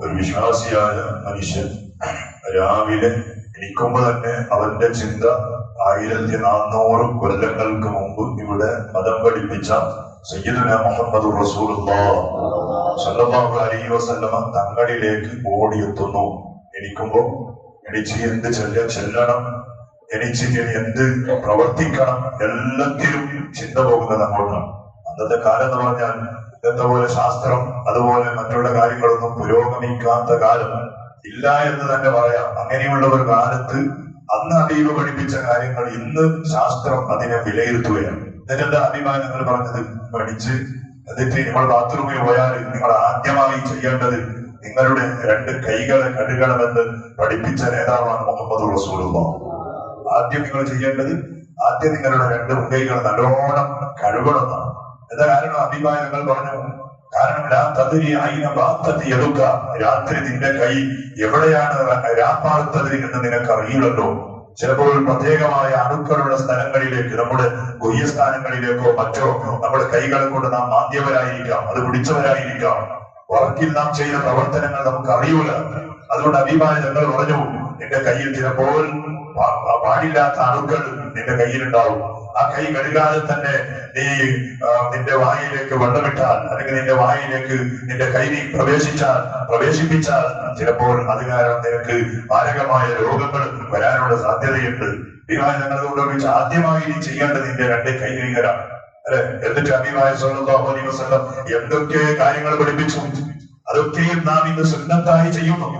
ഒരു വിശ്വാസിയായ മനുഷ്യൻ രാവിലെ എണീക്കുമ്പോ തന്നെ അവന്റെ ചിന്ത 1400 കൊല്ലങ്ങൾക്ക് മുമ്പ് ഇവിടെ മതം പഠിപ്പിച്ച സയ്യിദുനാ മുഹമ്മദ് റസൂലുള്ളാഹി സ്വല്ലല്ലാഹു അലൈഹി വസല്ലമ തങ്ങളിലേക്ക് ഓടിയെത്തുന്നു. എണീക്കുമ്പോ എണീച്ച് എന്ത് ചെല്ലണം, എണീച്ച് എന്ത് പ്രവർത്തിക്കണം, എല്ലാത്തിലും ചിന്ത പോകുന്നത് അങ്ങോട്ടാണ്. അന്നത്തെ കാലം എന്ന് പറഞ്ഞാൽ ഇന്നത്തെ പോലെ ശാസ്ത്രം അതുപോലെ മറ്റുള്ള കാര്യങ്ങളൊന്നും പുരോഗമിക്കാത്ത കാലം ഇല്ല എന്ന് തന്നെ പറയാം. അങ്ങനെയുള്ള ഒരു കാലത്ത് അന്ന് ഹബീബ് പഠിപ്പിച്ച കാര്യങ്ങൾ ഇന്ന് ശാസ്ത്രം അതിനെ വിലയിരുത്തുകയാണ്. എന്നിട്ട് അഭിമാനങ്ങൾ പറഞ്ഞത് പഠിച്ച് എന്നിട്ട് നിങ്ങൾ ബാത്റൂമിൽ പോയാൽ നിങ്ങൾ ആദ്യമായി ചെയ്യേണ്ടത് നിങ്ങളുടെ 2 കൈകളെ കഴുകണമെന്ന് പഠിപ്പിച്ച നേതാവാണ് മുഹമ്മദ് റസൂലുള്ളാഹി. ആദ്യം നിങ്ങൾ ചെയ്യേണ്ടത് നിങ്ങളുടെ 2 കൈകൾ നല്ലോണം കഴുകണമെന്നാണ്. എന്താ കാരണം? അഭിമാനങ്ങൾ പറഞ്ഞു, കാരണം രാത്രി നിന്റെ കൈ എവിടെയാണ് രാപ്പാർത്തത് എന്ന് നിനക്ക് അറിയില്ലല്ലോ. ചിലപ്പോൾ പ്രത്യേകമായ അണുക്കളുള്ള സ്ഥലങ്ങളിലേക്ക്, നമ്മുടെ ഗുഹ്യസ്ഥാനങ്ങളിലേക്കോ മറ്റോ നമ്മുടെ കൈകളെ കൊണ്ട് നാം മാന്തിയവരായിരിക്കാം, അത് പിടിച്ചവരായിരിക്കാം. വർക്കിൽ നാം ചെയ്ത പ്രവർത്തനങ്ങൾ നമുക്ക് അറിയൂല. അതുകൊണ്ട് അഭിമാനങ്ങൾ പറഞ്ഞു, നിന്റെ കയ്യിൽ ചിലപ്പോൾ പാടില്ലാത്ത അണുക്കൾ നിന്റെ കയ്യിലുണ്ടാവും. ആ കൈ കഴുകാതെ തന്നെ നീ നിന്റെ വായിലേക്ക് വെള്ളമിട്ടാൽ, അല്ലെങ്കിൽ നിന്റെ വായിലേക്ക് നിന്റെ കൈ നീ പ്രവേശിപ്പിച്ചാൽ ചിലപ്പോൾ അത് കാരണം നിനക്ക് മാരകമായ രോഗങ്ങൾ വരാനുള്ള സാധ്യതയുണ്ട്. വിവാഹങ്ങളോട് ആദ്യമായി നീ ചെയ്യേണ്ടത് നിന്റെ 2 കൈ കൈകരാണ്, അല്ലെ? എന്നിട്ട് ഹബീബായ സ്വല്ലല്ലാഹു അലൈഹി വസല്ലം എന്തൊക്കെ കാര്യങ്ങൾ പഠിപ്പിച്ചു, അതൊക്കെയും നാം ഇന്ന് സുന്നത്തായി ചെയ്യുന്നു.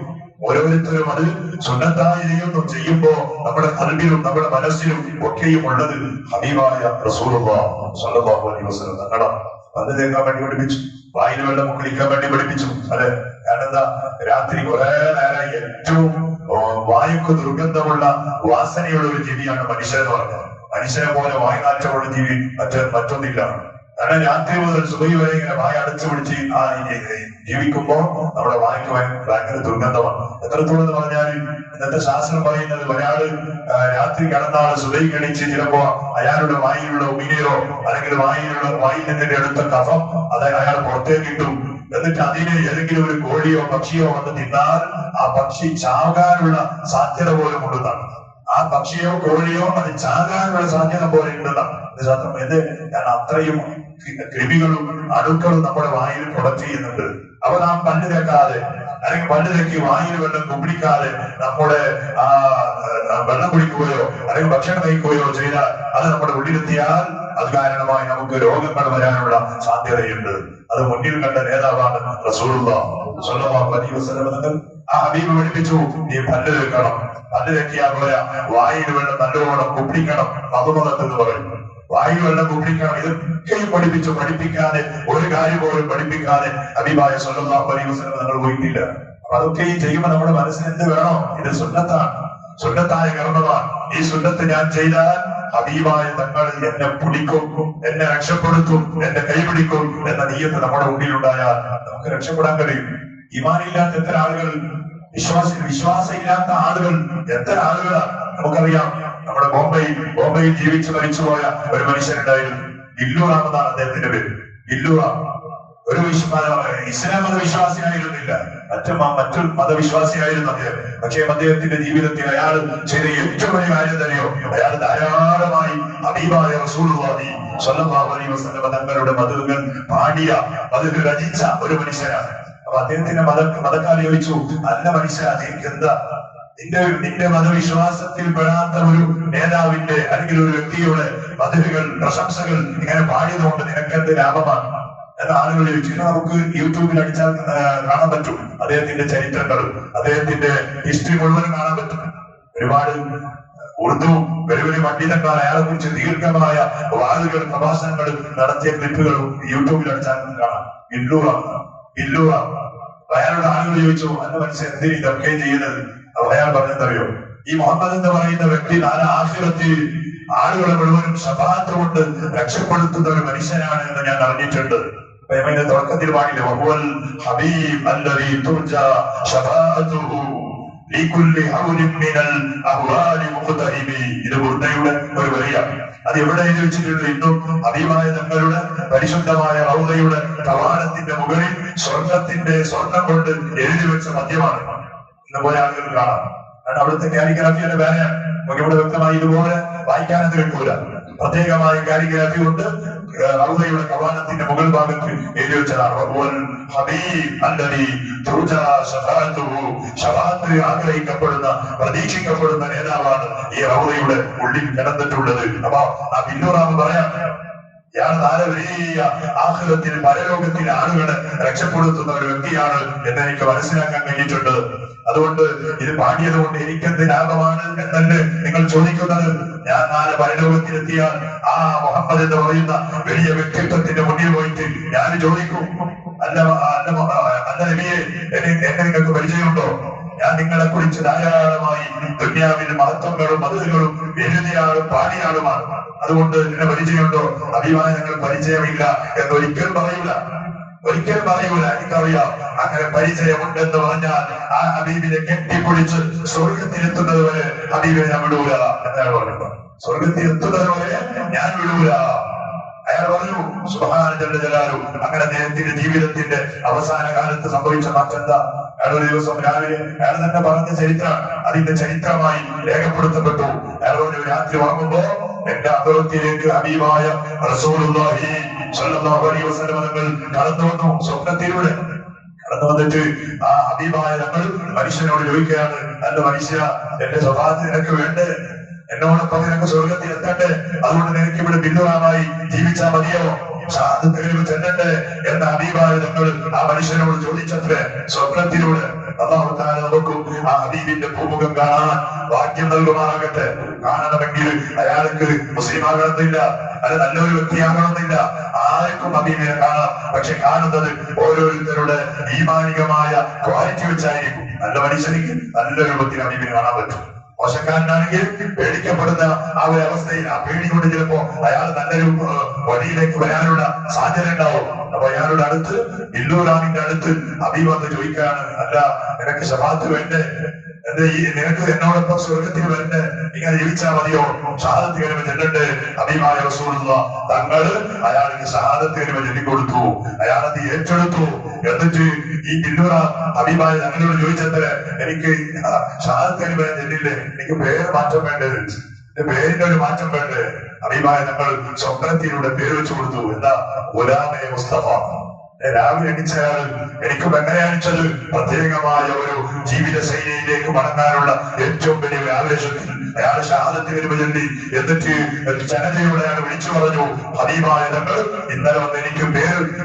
ഓരോരുത്തരും അത് സുന്നത്തായി ചെയ്യുമ്പോ നമ്മുടെ ഖൽബിലും നമ്മുടെ മനസ്സിലും ഒക്കെയും ഉള്ളത് ഹബീബായ റസൂലുള്ളാഹി സ്വല്ലല്ലാഹു അലൈഹി വസല്ലം തങ്ങളാണ്. പല്ല് തേക്കാൻ വേണ്ടി പഠിപ്പിച്ചു, വായിൽ വെള്ളം കുളിക്കാൻ വേണ്ടി പഠിപ്പിച്ചു, അല്ലെ? കാരണം എന്താ, രാത്രി കുറെ നേരം ഏറ്റവും വായുക്ക് ദുർഗന്ധമുള്ള വാസനയുള്ള ഒരു ജീവിയാണ് മനുഷ്യൻ എന്ന് പറഞ്ഞത്. മനുഷ്യനെ പോലെ വായുനാറ്റമുള്ള ജീവി മറ്റൊന്നില്ല. കാരണം രാത്രി മുതൽ സുബഹി വരെ ഇങ്ങനെ വായ അടച്ചു പിടിച്ച് ജീവിക്കുമ്പോ നമ്മുടെ വായ്ക്ക് ഭയങ്കര ദുർഗന്ധമാണ്. എത്രത്തോളം എന്ന് പറഞ്ഞാൽ ഇന്നത്തെ ശാസ്ത്രം പറയുന്നത്, ഒരാള് രാത്രി കിടന്നാള് സുബഹി കഴിച്ച് ചിലപ്പോ അയാളുടെ വായിലുള്ള ഉമിനീരോ അല്ലെങ്കിൽ വായിൽ നിന്നിന്റെ അടുത്ത കഫം അത് അയാൾ പുറത്തേക്ക് ഇട്ടും, എന്നിട്ട് അതിന് ഏതെങ്കിലും ഒരു കോഴിയോ പക്ഷിയോ വന്ന് തിന്നാൽ ആ പക്ഷി ചാകാനുള്ള സാധ്യത പോലും ഉണ്ടെന്നാണ്. ആ പക്ഷിയോ കോഴിയോ അത് ചാകാനുള്ള സാധ്യത പോലെ ഉണ്ടെന്നാണ് ശാസ്ത്രം. ഞാൻ അത്രയും കൃമികളും അണുക്കളും നമ്മുടെ വായിൽ പ്രൊഡക്ട് ചെയ്യുന്നുണ്ട്. അപ്പൊ നാം പല്ല് തേക്കാതെ അല്ലെങ്കിൽ പല്ല് തേക്കി വായിൽ വെള്ളം കുടിക്കാതെ നമ്മുടെ വെള്ളം കുടിക്കുകയോ അല്ലെങ്കിൽ ഭക്ഷണം കഴിക്കുകയോ ചെയ്താൽ അത് നമ്മുടെ ഉള്ളിലെത്തിയാൽ അത് കാരണമായി നമുക്ക് രോഗങ്ങൾ വരാനുള്ള സാധ്യതയുണ്ട്. അത് മുന്നിൽ കണ്ട നേതാവാണ് റസൂലുള്ളാഹി സ്വല്ലല്ലാഹു അലൈഹി വസല്ലം. ആ ഹബീബ് പഠിപ്പിച്ചു, നീ പല്ല് തേക്കണം. പല്ല് തേക്കിയാൽ പോരാ, വായിൽ വെള്ളം നല്ലോണം കുടിക്കണം. മധുമതത്തെന്ന് പറയും, വായിൽ വെള്ളം കുടിക്കണം. ഇതൊക്കെയും പഠിപ്പിക്കാതെ ഒരു കാര്യം പോലും പഠിപ്പിക്കാതെ ഹബീബായ സ്വല്ലല്ലാഹു അലൈഹി വസല്ലം തങ്ങൾ പോയിട്ടില്ല. അപ്പൊ അതൊക്കെയും ചെയ്യുമ്പോൾ നമ്മുടെ മനസ്സിന് എന്ത് വേണോ? ഇത് സുന്നത്താണ്, സുന്നത്തായ കർമ്മമാണ്. ഈ സുന്നത്ത് ഞാൻ ചെയ്താൽ ഹബീബായ തങ്ങൾ എന്നെ പിടിക്കും, എന്നെ രക്ഷപ്പെടുത്തും, എന്നെ കൈപിടിക്കും എന്ന നിയ്യത്ത് നമ്മുടെ ഉള്ളിലുണ്ടായാൽ നമുക്ക് രക്ഷപ്പെടാൻ കഴിയും. ഈമാനില്ലാത്ത എത്ര ആളുകൾ, വിശ്വാസമില്ലാത്ത ആളുകൾ എത്ര ആളുകളാണ് നമുക്കറിയാം. നമ്മുടെ ബോംബെയിൽ ജീവിച്ച് മരിച്ചുപോയ ഒരു മനുഷ്യനുണ്ടായിരുന്നു, ബില്ലൂറാം എന്നാണ് അദ്ദേഹത്തിന്റെ പേര്. ബില്ലൂറാം ഒരു ഇസ്ലാം മതവിശ്വാസിയായിരുന്നില്ല, മറ്റു മതവിശ്വാസിയായിരുന്നു അദ്ദേഹം. പക്ഷേ അദ്ദേഹത്തിന്റെ ജീവിതത്തിൽ അയാൾ ചെയ്ത ഏറ്റവും വലിയ കാര്യം തന്നെയോ, അയാൾ ധാരാളമായി ഹബീബായ റസൂലുള്ളാഹി സ്വല്ലല്ലാഹു അലൈഹി വസല്ലം തങ്ങളുടെ മധുകൾ പാടിയ, മധുകൾ രചിച്ച ഒരു മനുഷ്യനാണ്. അപ്പൊ അദ്ദേഹത്തിന്റെ മതക്കാർ ചോദിച്ചു, നല്ല മനുഷ്യൻ, നിങ്ങൾക്ക് എന്താ നിന്റെ മതവിശ്വാസത്തിൽ പെടാത്ത ഒരു നേതാവിന്റെ അല്ലെങ്കിൽ ഒരു വ്യക്തിയുടെ മധുകൾ പ്രശംസകൾ ഇങ്ങനെ പാടിയതുകൊണ്ട് നിനക്കെന്ത് ലാഭമാണ് എന്ന ആളുകൾ ചോദിച്ചു. നമുക്ക് യൂട്യൂബിൽ അടിച്ചാൽ കാണാൻ പറ്റും അദ്ദേഹത്തിന്റെ ചരിത്രങ്ങളും അദ്ദേഹത്തിന്റെ ഹിസ്റ്ററി മുഴുവൻ കാണാൻ പറ്റും. ഒരുപാട് ഉറുദു വലിയ പണ്ഡിതന്മാർ അയാളെ കുറിച്ച് ദീർഘമായ വാദുകൾ പ്രഭാഷണങ്ങൾ നടത്തിയ ക്ലിപ്പുകളും യൂട്യൂബിൽ അടിച്ചാൽ കാണാം. ബില്ലൂറാം അയാളുടെ ആളുകൾ ചോദിച്ചു, നല്ല മനുഷ്യൻ എന്തിനും ഇതൊക്കെ ചെയ്യുന്നത്? അപ്പൊ അയാൾ പറഞ്ഞെന്തറിയോ, ഈ മുഹമ്മദ് എന്ന് പറയുന്ന വ്യക്തി നാളെ ആഖിറത്തിൽ ആളുകളെ മുഴുവനും ശഫാഅത്ത് കൊണ്ട് രക്ഷപ്പെടുത്തുന്ന ഒരു മനുഷ്യനാണ് എന്ന് ഞാൻ അറിഞ്ഞിട്ടുണ്ട്. അതിന്റെ തുടക്കത്തിൽ പാടില്ലേ, വഹുവൽ ഹബീബ് അല്ലദീ തുർജാ ശഫാഅത്തുഹു ഇത് ബുർദയുടെ ഒരു വരിയാണ്. അത് എവിടെ എഴുതി വെച്ചിട്ടുണ്ട്? ഇന്നും ഹബീബായ തങ്ങളുടെ പരിശുദ്ധമായ റൗദയുടെ കവാടത്തിന്റെ മുകളിൽ സ്വർണം കൊണ്ട് എഴുതി വെച്ച മദ്യമാണ്. ഇന്ന് പോയ ആളുകൾ കാണാം. കാരണം അവിടുത്തെ കാലിഗ്രാഫിയുടെ വേറെയാണ്. നമുക്ക് ഇവിടെ വ്യക്തമായി ഇതുപോലെ വായിക്കാനത് കിട്ടൂല. പ്രത്യേകമായ കാലിഗ്രാഫി കൊണ്ട് റൗദയുടെ കവാടത്തിന്റെ മുകൾ ഭാഗത്ത് എഴുതി വെച്ചതാണ്. ആഗ്രഹിക്കപ്പെടുന്ന പ്രതീക്ഷിക്കപ്പെടുന്ന നേതാവാണ് ഈ റൗദയുടെ ഉള്ളിൽ കിടന്നിട്ടുള്ളത്. അപ്പൊ ആ ബില്ലുറാമ് പറയാം, ഇയാൾ നാളെ വലിയ ആഖിറത്തിൽ പരലോകത്തിൽ ആളുകളെ രക്ഷപ്പെടുത്തുന്ന ഒരു വ്യക്തിയാണ് എന്ന് എനിക്ക് മനസ്സിലാക്കാൻ കഴിഞ്ഞിട്ടുണ്ട്. അതുകൊണ്ട് ഇത് പാടിയത് കൊണ്ട് എനിക്കെന്ത് ലാഭമാണ് എന്നല്ലേ നിങ്ങൾ ചോദിക്കുന്നത്? ഞാൻ നാളെ പരലോകത്തിലെത്തിയാൽ ആ മുഹമ്മദ് എന്ന് പറയുന്ന വലിയ വ്യക്തിത്വത്തിന്റെ മുന്നിൽ പോയിട്ട് ഞാൻ ചോദിക്കും, അല്ല നബിയെ, എന്നെ നിങ്ങൾക്ക് പരിചയമുണ്ടോ? ഞാൻ നിങ്ങളെ കുറിച്ച് ധാരാളമായി ദുനിയാവിൽ മഹത്വങ്ങളും മധുരങ്ങളും എഴുതിയാളും പാടിയാളുമാണ്. അതുകൊണ്ട് എന്നെ പരിചയമുണ്ടോ? ഹബീബായ ഞങ്ങൾ പരിചയമില്ല എന്ന് ഒരിക്കലും പറയൂല. എനിക്കറിയാം, അങ്ങനെ പരിചയമുണ്ടെന്ന് പറഞ്ഞാൽ ആ ഹബീബിനെ കെട്ടിപ്പൊളിച്ച് സ്വർഗത്തിലെത്തുന്നത് വരെ ഹബീബിനെ ഞാൻ വിടൂല എന്നാണ് പറഞ്ഞത്. സ്വർഗത്തിലെത്തുന്നത് വരെ ഞാൻ വിടൂല. അയാൾ പറഞ്ഞു സുബ്ഹാന ജല്ല ജലാലു. അങ്ങനെ അദ്ദേഹത്തിന്റെ ജീവിതത്തിന്റെ അവസാന കാലത്ത് സംഭവിച്ച മാറ്റെന്താ? അയാൾ ഒരു ദിവസം രാവിലെ അയാൾ തന്നെ പറഞ്ഞ ചരിത്രമാണ്. അതിന്റെ ചരിത്രമായി രേഖപ്പെടുത്തപ്പെട്ടു. അയാൾ പറഞ്ഞു, രാത്രി ഉറങ്ങുമ്പോ എന്റെ അതിർത്തിയിലേക്ക് ഹബീബായ റസൂലുള്ളാഹി സ്വല്ലല്ലാഹു അലൈഹി വസല്ലം തങ്ങൾ കടന്നു വന്നു. സ്വപ്നത്തിലൂടെ കടന്നു വന്നിട്ട് ആ ഹബീബായ തങ്ങൾ മനുഷ്യനോട് ചോദിക്കുകയാണ്, നല്ല മനുഷ്യ, എന്റെ സ്വഭാവത്തിൽ നിനക്ക് വേണ്ടേ? എന്നോടൊപ്പം നിനക്ക് സ്വർഗത്തിൽ എത്തട്ടെ? അതുകൊണ്ട് നിനക്ക് ഇവിടെ ബില്ലുറാമായി ജീവിച്ചാൽ മതിയോ? ചെല്ലട്ടെ എന്ന ഹബീബായ തങ്ങൾ ആ മനുഷ്യനോട് ചോദിച്ചത്രേ. സ്വപ്നത്തിലൂടെ അല്ലാഹു തആല നമുക്കും ആ ഹബീബിന്റെ ഭൂമുഖം കാണാൻ ഭാഗ്യം നൽകുമാറാകട്ടെ. കാണണമെങ്കിൽ അയാൾക്ക് മുസ്ലിം ആകണമെന്നില്ല, അത് നല്ലൊരു വ്യക്തിയാകണമെന്നില്ല. ആർക്കും ഹബീബിനെ കാണാം. പക്ഷെ കാണുന്നത് ഓരോരുത്തരുടെ ഈമാനികമായ ക്വാളിറ്റി വെച്ചായിരിക്കും. നല്ല മനുഷ്യനിക്ക് നല്ല രൂപത്തിൽ ഹബീബിനെ കാണാൻ പറ്റും. മോശക്കാരനാണെങ്കിൽ പേടിക്കപ്പെടുന്ന ആ ഒരു അവസ്ഥയിൽ ആ പേടിയോട് ചിലപ്പോ അയാൾ നല്ലൊരു വഴിയിലേക്ക് വരാനുള്ള സാധ്യത ഉണ്ടാവും. അപ്പൊ അയാളുടെ അടുത്ത് ബില്ലുറാമിന്റെ അടുത്ത് ഹബീബ് വന്ന് ചോദിക്കുകയാണ്, അല്ല നിനക്ക് ശഫാഅത്ത് വേണ്ടേ? നിനക്ക് എന്നോടൊപ്പം സ്വർഗത്തിൽ വരണ്ടേ? ഇങ്ങനെ ജീവിച്ചാൽ മതിയോ? ഷഹാദത്ത് കലിമ ചൊല്ലണ്ടേ? ഹബീബായ റസൂലുള്ളാഹ് തങ്ങൾ അയാൾക്ക് ഷഹാദത്ത് കലിമ ചൊല്ലിക്കൊടുത്തു. അയാളത് ഏറ്റെടുത്തു. എന്നിട്ട് ഈ ബില്ലുറാം ഹബീബായ തങ്ങളോട് ചോദിച്ചത്രേ, എനിക്ക് ഷഹാദത്ത് കലിമ ചൊല്ലില്ലേ, എനിക്ക് പേര് മാറ്റം വേണ്ടത്, എന്റെ പേരിന്റെ ഒരു മാറ്റം വേണ്ടേ? ഹബീബായ തങ്ങൾ സ്വപ്നത്തിലൂടെ പേര് വെച്ചു കൊടുത്തു. എന്താ? ഗുലാമെ മുസ്തഫ. രാവിലെ എണിച്ചയാൾ എനിക്കും എങ്ങനെ അണിച്ചത്? പ്രത്യേകമായ ഒരു ജീവിത ശൈലിയിലേക്ക് മടങ്ങാനുള്ള ഏറ്റവും വലിയ ആവേശത്തിൽ അയാൾ ഷഹാദത്ത് കലിമ ചൊല്ലി. എന്നിട്ട് ജനതയോട് അയാൾ വിളിച്ചു പറഞ്ഞു, ഹബീബായ തങ്ങൾ ഇന്നലെ വന്ന്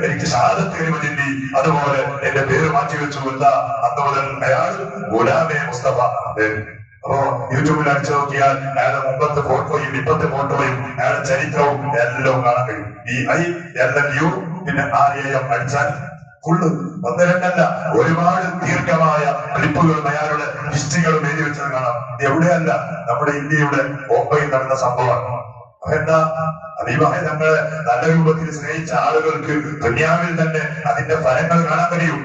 എനിക്ക് ഷഹാദത്ത് കലിമ ചൊല്ലി, അതുപോലെ എന്റെ പേര് മാറ്റിവെച്ചു. എന്താ? അന്ന് മുതൽ അയാൾ ഗുലാമെ മുസ്തഫ. അപ്പോ യൂട്യൂബിൽ അടിച്ചു നോക്കിയാൽ അയാളുടെ മുമ്പത്തെ ഫോട്ടോയും ഇപ്പത്തെ ഫോട്ടോയും അയാളുടെ ചരിത്രവും എല്ലാം കാണാൻ കഴിയും. BILLU പിന്നെ RAM അടിച്ചാൽ ഫുള്ള് ഒന്ന് രണ്ടല്ല, ഒരുപാട് ദീർഘമായ ക്ലിപ്പുകളും അയാളുടെ ഹിസ്റ്ററികളും എഴുതി വെച്ചത് കാണാം. ഇത് എവിടെയല്ല, നമ്മുടെ ഇന്ത്യയുടെ ബോംബെയിൽ നടന്ന സംഭവമാണ്. എന്താ? ഹബീബായ തങ്ങളെ നല്ല രൂപത്തിൽ സ്നേഹിച്ച ആളുകൾക്ക് ദുനിയാവിൽ തന്നെ അതിന്റെ ഫലങ്ങൾ കാണാൻ കഴിയും,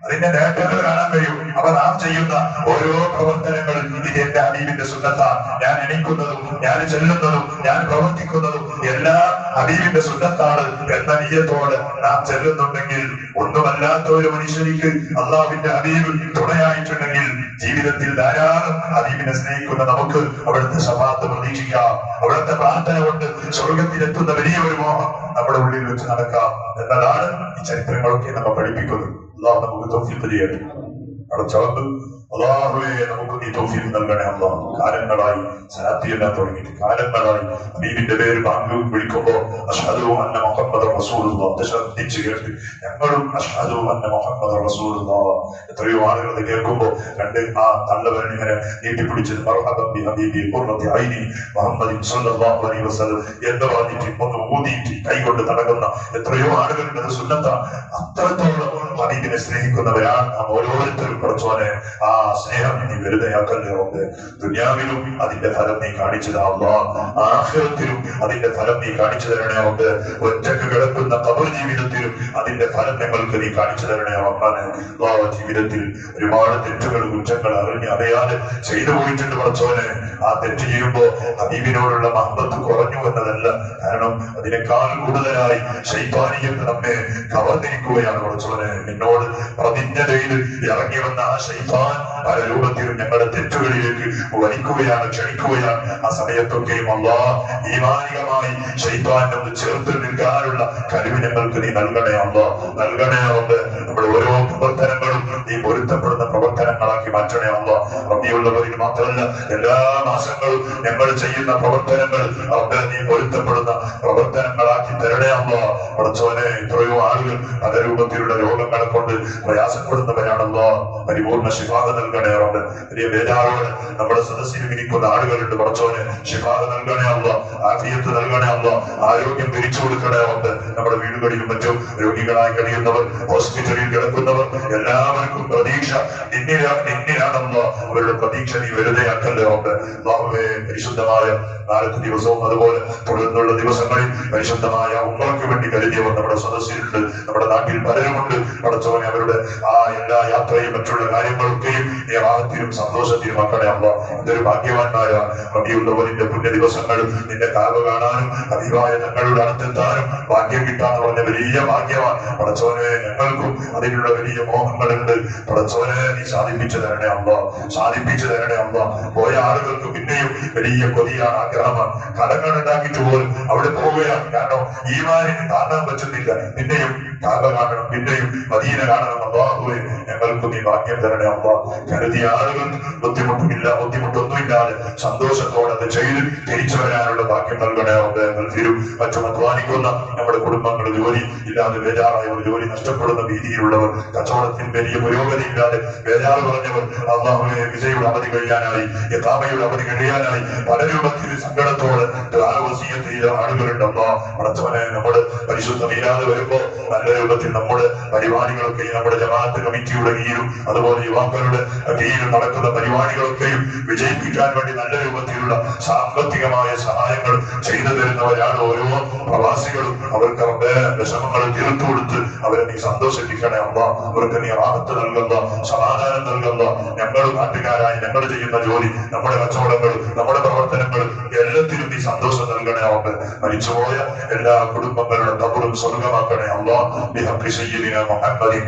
അതിന്റെ നേട്ടങ്ങൾ കാണാൻ കഴിയും. അവർ നാം ചെയ്യുന്ന ഓരോ പ്രവർത്തനങ്ങളും ഇത് എന്റെ ഹബീബിന്റെ സുന്നത്താണ്, ഞാൻ എണീക്കുന്നതും ഞാൻ ചെല്ലുന്നതും ഞാൻ പ്രവർത്തിക്കുന്നതും എല്ലാം ഹബീബിന്റെ സുന്നത്താണ് എന്ന നിയ്യത്തോടെ നാം ചെല്ലുന്നുണ്ടെങ്കിൽ, ഒന്നുമല്ലാത്ത ഒരു മനുഷ്യനിക്ക് അള്ളാഹുവിന്റെ ഹബീബ് തുണയായിട്ടുണ്ടെങ്കിൽ ജീവിതത്തിൽ ധാരാളം ഹബീബിനെ സ്നേഹിക്കുന്ന നമുക്ക് അവിടുത്തെ ശഫാഅത്ത് പ്രതീക്ഷിക്കാം. അവിടുത്തെ പ്രാർത്ഥന കൊണ്ട് സ്വർഗത്തിലെത്തുന്ന വലിയൊരു മോഹം നമ്മുടെ ഉള്ളിൽ വെച്ച് നടക്കാം എന്നതാണ് ഈ ചരിത്രങ്ങളൊക്കെ നമ്മെ പഠിപ്പിക്കുന്നത്. അള്ളാഹു നമുക്ക് തൗഫീഖ് ചെയ്യട്ടെ. അടച്ചവർക്ക് അള്ളാഹുവേ നമുക്ക് നീ തൗഫീഖ് നൽകണേ. അള്ളാഹു കാലങ്ങളായി സലാത്ത് ചൊല്ലാൻ തുടങ്ങിയിട്ട് കാലങ്ങളായി ഹബീബിന്റെ പേര് ബാങ്ക് വിളിക്കുമ്പോ അഷ്ഹദു അന്ന മുഹമ്മദ് റസൂലുള്ളാഹ് ശ്രദ്ധിച്ച് കേട്ട് ഞങ്ങളും അഷ്ഹദു അന്ന മുഹമ്മദ് റസൂലുള്ളാഹ്. എത്രയോ ആളുകൾ അത് കേൾക്കുമ്പോ രണ്ട് ആ തള്ളവരൻ ഇങ്ങനെ നീട്ടിപ്പിടിച്ച് മർഹബൻ ബി ഹബീബി ഖുർറത്തി ഐനി മുഹമ്മദിൻ സ്വല്ലല്ലാഹു അലൈഹി വസല്ലം എന്ന് പറഞ്ഞിട്ട് ഒന്ന് ഊതിയിട്ട് കൈകൊണ്ട് നടക്കുന്ന എത്രയോ ആളുകളുണ്ട്. അത് സുന്നത്താണ്. അത്രത്തോളം ഹബീബിനെ സ്നേഹിക്കുന്നവരാണ് നാം ഓരോരുത്തരും. പടച്ചോനെ ആ സ്നേഹം നീ വെറുതെയാക്കല്ലേ റബ്ബേ. ദുനിയാവിലും അതിന്റെ ഫലം നീ കാണിച്ചു തരണേ, ആഖിറത്തിലും അതിന്റെ ഫലം നീ കാണിച്ചു തരണേ റബ്ബേ. ഒറ്റക്ക് കിടക്കുന്ന ഖബർ ജീവിതത്തിലും അതിന്റെ ഫലം ഞങ്ങൾക്ക് നീ കാണിച്ചു തരണേ റബ്ബാനെ. ജീവിതത്തിൽ ഒരുപാട് തെറ്റുകൾ കുറ്റങ്ങൾ അറിയാതെ ചെയ്തു പോയിട്ടുണ്ട് പടച്ചോനെ. ആ തെറ്റ് ചെയ്യുമ്പോ ഹബീബിനോടുള്ള മഹബത്ത് കുറഞ്ഞു എന്നതല്ല, കാരണം അതിനേക്കാൾ കൂടുതലായി ശൈത്താനിയത്ത് നമ്മെ കവർന്നിരിക്കുകയാണ് പടച്ചോനെ. നിന്നോട് പ്രതിജ്ഞ ചെയ്ത് ഇറങ്ങി വന്ന ആ ശൈത്താൻ പല രൂപത്തിലും ഞങ്ങളുടെ തെറ്റുകളിലേക്ക് വലിക്കുകയാണ്, ക്ഷണിക്കുകയാണ്. ആ സമയത്തൊക്കെയും അല്ലാഹ് ഈമാനികമായി ശൈത്താനോട് ചേർത്ത് നിൽക്കാനുള്ള കഴിവ് ഞങ്ങൾക്ക് നീ നൽകണേ അല്ലാഹ്, നൽകണേ റബ്ബേ. നമ്മുടെ ഓരോ പ്രവർത്തനങ്ങളും നീ പൊരുത്തപ്പെടുന്ന പ്രവർത്തനങ്ങളാക്കി മാറ്റണേ അല്ലാഹ്. റബ്ബിയുള്ളവരിൽ മാത്രമല്ല എല്ലാ മാസങ്ങളും ഞങ്ങൾ ചെയ്യുന്ന പ്രവർത്തനങ്ങൾ റബ്ബേ നീ പൊരുത്തപ്പെടുന്ന പ്രവർത്തനങ്ങളാക്കി തരണേ അല്ലാഹ്. പടച്ചോനെ, എത്രയോ ആളുകൾ പല രൂപത്തിലുള്ള രോഗങ്ങളെ കൊണ്ട് പ്രയാസപ്പെടുന്നവരാണല്ലോ, പരിപൂർണ്ണ ശിഫാഹ് നൽകണേ റബ്ബേ. വലിയ ബേജാറോടെ നമ്മുടെ സദസ്സിൽ ഇരിക്കുന്ന ആളുകളുണ്ട് പടച്ചോനെ, ശിഫാഹ് നൽകണേ അല്ലാഹ്, ആഫിയത്ത് നൽകണേ അല്ലാഹ്, ആരോഗ്യം തിരിച്ചു കൊടുക്കണേ റബ്ബേ. നമ്മുടെ വീടുകളിലും മറ്റും രോഗികളായി കഴിയുന്നവർ, ഹോസ്പിറ്റലിൽ കിടക്കുന്നവർ, എല്ലാവർക്കും പ്രതീക്ഷ നിന്നിലാണല്ലോ. അവരുടെ പ്രതീക്ഷ നീ വെറുതെയാക്കല്ലേ റബ്ബേ. അല്ലാഹുവേ, പരിശുദ്ധമായ നാളത്തെ ദിവസവും അതുപോലെ തുടർന്നുള്ള ദിവസങ്ങളിൽ പരിശുദ്ധമായ ഉംറയ്ക്ക് വേണ്ടി കരുതിയവർ നമ്മുടെ സദസ്സിലുണ്ട്, നമ്മുടെ നാട്ടിൽ പലരുമുണ്ട് പടച്ചോനെ. അവരുടെ ആ എല്ലാ യാത്രയും മറ്റുള്ള കാര്യങ്ങളൊക്കെയും നീ റാഹത്തിലും സന്തോഷത്തിലും ആക്കണേ അല്ലാഹ്. ഇതൊരു ഭാഗ്യവാന്മാരാണ് റബീഉൽ പുണ്യ ദിവസങ്ങൾ നിന്റെ കാവ കാണാനും ഹബീബായ തങ്ങളുടെ അടുത്തെത്താനും ഭാഗ്യം കിട്ടാന്ന് പറഞ്ഞ വലിയ ഭാഗ്യവാൻ പടച്ചോനെ. ഞങ്ങൾക്കും അതിനുള്ള വലിയ മോഹങ്ങളുണ്ട് പടച്ചോനെ, നീ സാധിപ്പിച്ചു തരണേ അല്ലാഹ്, സാധിപ്പിച്ചു തരണേ അല്ലാഹ്. പോയ ആളുകൾക്ക് പിന്നെയും വലിയ കൊതിയാണ്, ആഗ്രഹമാണ്, കടങ്ങൾ ഉണ്ടാക്കിയിട്ട് പോലും അവിടെ പോവുകയാണ്. കാരണം ഈമാനിന് താങ്ങാൻ പറ്റുന്നില്ല. പിന്നെയും കാബ കാണണം, പിന്നെയും മദീന കാണണം. അല്ലാഹുവേ, ഞങ്ങൾക്ക് നീ ഭാഗ്യം തരണേ അല്ലാഹ്. കരുതിയ ആളുകൾക്ക് ബുദ്ധിമുട്ടൊന്നുമില്ലാതെ സന്തോഷത്തോടെ അത് ചെയ്ത് തിരിച്ചു വരാനുള്ള ഭാഗ്യം നൽകണേ റബ്ബേ. ഗൾഫിലും മറ്റും അധ്വാനിക്കുന്ന നമ്മുടെ കുടുംബങ്ങൾ, ജോലി ഇല്ലാതെ ബേജാറായവർ, ജോലി നഷ്ടപ്പെടുന്ന ഭീതിയിലുള്ളവർ, കച്ചവടത്തിൽ വലിയ പുരോഗതി ഇല്ലാതെ ബേജാറ് പറഞ്ഞവർ, അല്ലാഹുവേ, വിസയുടെ അവധി കഴിയാനായി, ഇഖാമയുടെ അവധി കഴിയാനായി പല രൂപത്തിൽ സങ്കടത്തോടെ വസിയ്യത്ത് ചെയ്ത ആളുകളുണ്ട് അല്ലാഹ്. പടച്ചവനെ, നമ്മുടെ പരിശുദ്ധ മീലാദ് വരുമ്പോ നല്ല രൂപത്തിൽ നമ്മുടെ പരിപാടികളൊക്കെയും നമ്മുടെ ജമാഅത്ത് കമ്മിറ്റിയുടെ കീഴിലും അതുപോലെ യുവാക്കളുടെ കീഴിലും നടക്കുന്ന പരിപാടികളൊക്കെയും വിജയിപ്പിക്കാൻ വേണ്ടി നല്ല രൂപത്തിലുള്ള സാമ്പത്തികമായ സഹായങ്ങൾ ചെയ്തു തരുന്നവരാണ് ഓരോ പ്രവാസികളും. അവർക്ക് അവരുടെ വിഷമങ്ങൾ തീർത്തു കൊടുത്ത് അവരെ നീ സന്തോഷിപ്പിക്കണേ അല്ലാഹ്. അവർക്ക് നീ റാഹത്ത് നൽകുന്ന, സമാധാനം നൽകുന്ന, ഞങ്ങൾ നാട്ടുകാരായി ഞങ്ങൾ ചെയ്യുന്ന ജോലി, നമ്മുടെ കച്ചവടങ്ങൾ, നമ്മുടെ പ്രവർത്തനങ്ങൾ എല്ലാത്തിനും നീ സന്തോഷം നൽകണേ റബ്ബേ. മരിച്ചുപോയ എല്ലാ കുടുംബങ്ങളുടെ ഖബറും സ്വർഗ്ഗമാക്കണേ അല്ലാഹ്. ബിഹഖി സയ്യിദിനാ മുഹമ്മദിൻ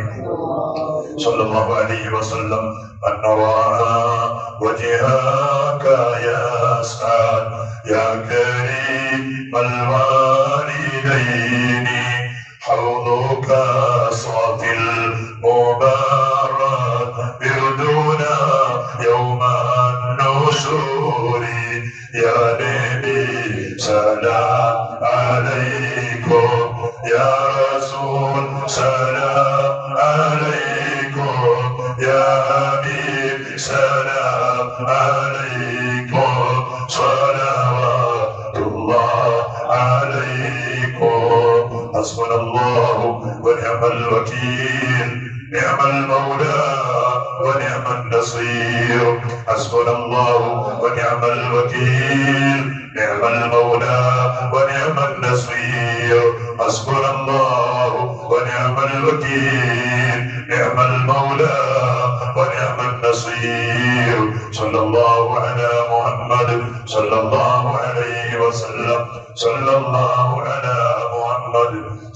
സ്വല്ലല്ലാഹു അലൈഹി വസല്ലം. അന്നറാ വജ്ഹക യാ സഅദ് യാ കരീമൽ വാലിദൈനി حوضك صافي المبارك بردنا يوم النشور يا نبي سلام عليكم يا رسول سلام عليكم يا حبيب سلام عليكم صلوات الله عليكم. حسبنا الله ونعم الوكيل، نعم المولى ونعم النصير. حسبنا الله ونعم الوكيل، نعم المولى ونعم النصير. حسبنا الله ونعم الوكيل، نعم المولى ونعم النصير. صلى الله على محمد صلى الله عليه وسلم. صلى الله على محمد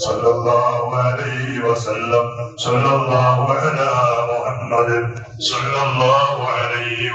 صلى الله عليه وسلم. صلى الله على محمد صلى الله عليه